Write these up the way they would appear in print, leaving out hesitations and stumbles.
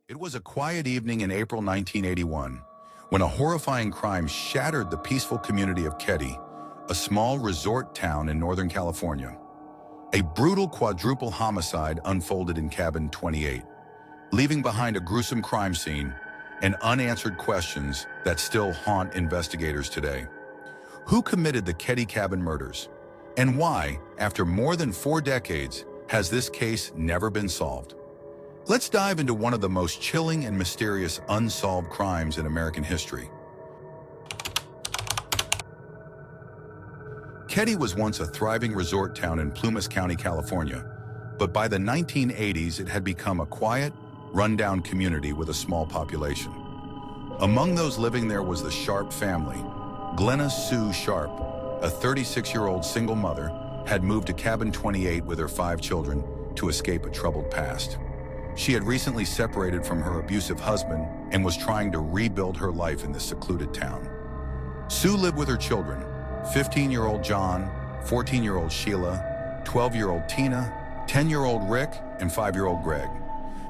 It was a quiet evening in April 1981 when a horrifying crime shattered the peaceful community of Keddie, a small resort town in Northern California. A brutal quadruple homicide unfolded in Cabin 28, leaving behind a gruesome crime scene and unanswered questions that still haunt investigators today. Who committed the Keddie cabin murders? And why, after more than 4 decades, has this case never been solved? Let's dive into one of the most chilling and mysterious unsolved crimes in American history. Keddie was once a thriving resort town in Plumas County, California, but by the 1980s it had become a quiet, rundown community with a small population. Among those living there was the Sharp family. Glenna Sue Sharp, a 36-year-old single mother, had moved to Cabin 28 with her 5 children to escape a troubled past. She had recently separated from her abusive husband and was trying to rebuild her life in this secluded town. Sue lived with her children, 15-year-old John, 14-year-old Sheila, 12-year-old Tina, 10-year-old Rick, and 5-year-old Greg.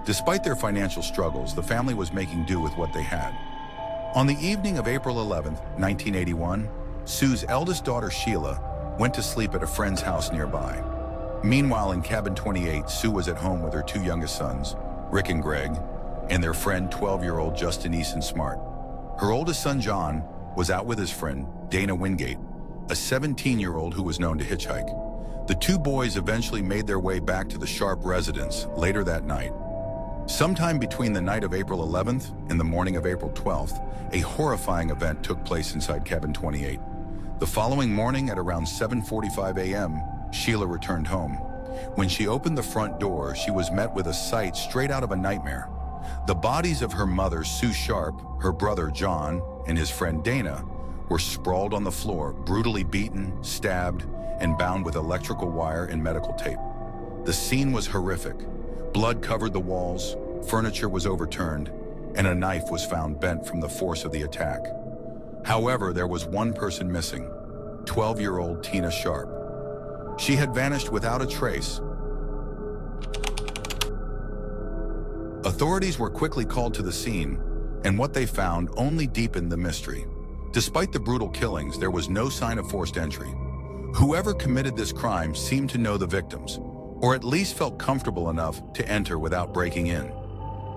Despite their financial struggles, the family was making do with what they had. On the evening of April 11, 1981, Sue's eldest daughter Sheila went to sleep at a friend's house nearby. Meanwhile, in Cabin 28, Sue was at home with her 2 youngest sons, Rick and Greg, and their friend 12-year-old Justin Easton Smart. Her oldest son, John, was out with his friend, Dana Wingate, a 17-year-old who was known to hitchhike. The 2 boys eventually made their way back to the Sharp residence later that night. Sometime between the night of April 11th and the morning of April 12th, a horrifying event took place inside Cabin 28. The following morning at around 7:45 a.m., Sheila returned home. When she opened the front door, she was met with a sight straight out of a nightmare. The bodies of her mother, Sue Sharp, her brother, John, and his friend, Dana, were sprawled on the floor, brutally beaten, stabbed, and bound with electrical wire and medical tape. The scene was horrific. Blood covered the walls, furniture was overturned, and a knife was found bent from the force of the attack. However, there was one person missing, 12-year-old Tina Sharp. She had vanished without a trace. Authorities were quickly called to the scene, and what they found only deepened the mystery. Despite the brutal killings, there was no sign of forced entry. Whoever committed this crime seemed to know the victims, or at least felt comfortable enough to enter without breaking in.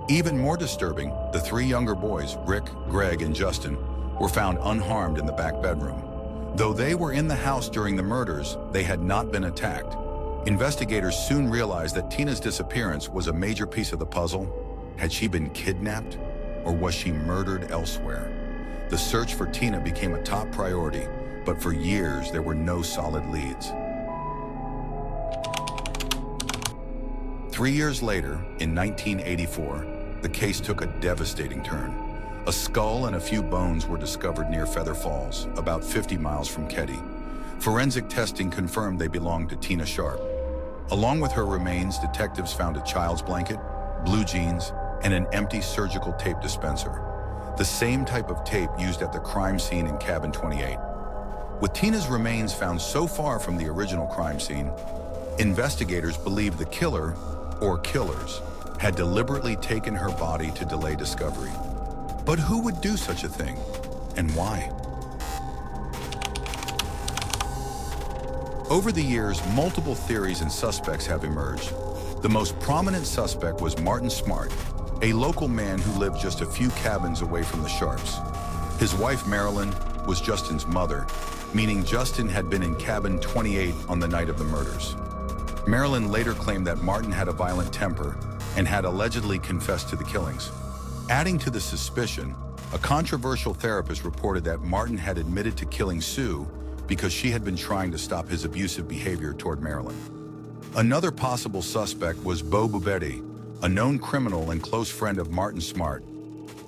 Even more disturbing, the 3 younger boys, Rick, Greg, and Justin, were found unharmed in the back bedroom. Though they were in the house during the murders, they had not been attacked. Investigators soon realized that Tina's disappearance was a major piece of the puzzle. Had she been kidnapped, or was she murdered elsewhere? The search for Tina became a top priority, but for years there were no solid leads. 3 years later, in 1984, the case took a devastating turn. A skull and a few bones were discovered near Feather Falls, about 50 miles from Keddie. Forensic testing confirmed they belonged to Tina Sharp. Along with her remains, detectives found a child's blanket, blue jeans, and an empty surgical tape dispenser, the same type of tape used at the crime scene in Cabin 28. With Tina's remains found so far from the original crime scene, investigators believe the killer, or killers, had deliberately taken her body to delay discovery. But who would do such a thing, and why? Over the years, multiple theories and suspects have emerged. The most prominent suspect was Martin Smart, a local man who lived just a few cabins away from the Sharps. His wife, Marilyn, was Justin's mother, meaning Justin had been in Cabin 28 on the night of the murders. Marilyn later claimed that Martin had a violent temper and had allegedly confessed to the killings. Adding to the suspicion, a controversial therapist reported that Martin had admitted to killing Sue because she had been trying to stop his abusive behavior toward Marilyn. Another possible suspect was Bo Bubetti, a known criminal and close friend of Martin Smart.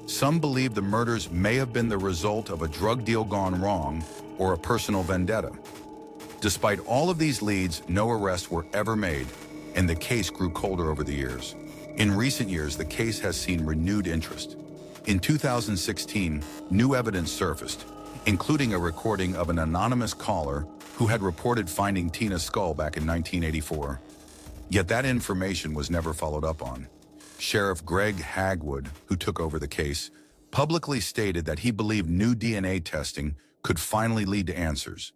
Some believe the murders may have been the result of a drug deal gone wrong or a personal vendetta. Despite all of these leads, no arrests were ever made, and the case grew colder over the years. In recent years, the case has seen renewed interest. In 2016, new evidence surfaced, including a recording of an anonymous caller who had reported finding Tina's skull back in 1984. Yet that information was never followed up on. Sheriff Greg Hagwood, who took over the case, publicly stated that he believed new DNA testing could finally lead to answers.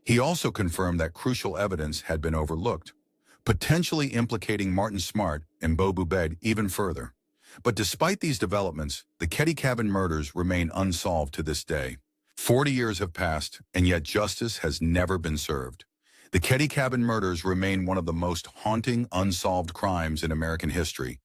He also confirmed that crucial evidence had been overlooked, potentially implicating Martin Smart and Bo Bubed even further. But despite these developments, the Keddie cabin murders remain unsolved to this day. 40 years have passed, and yet justice has never been served. The Keddie cabin murders remain one of the most haunting, unsolved crimes in American history,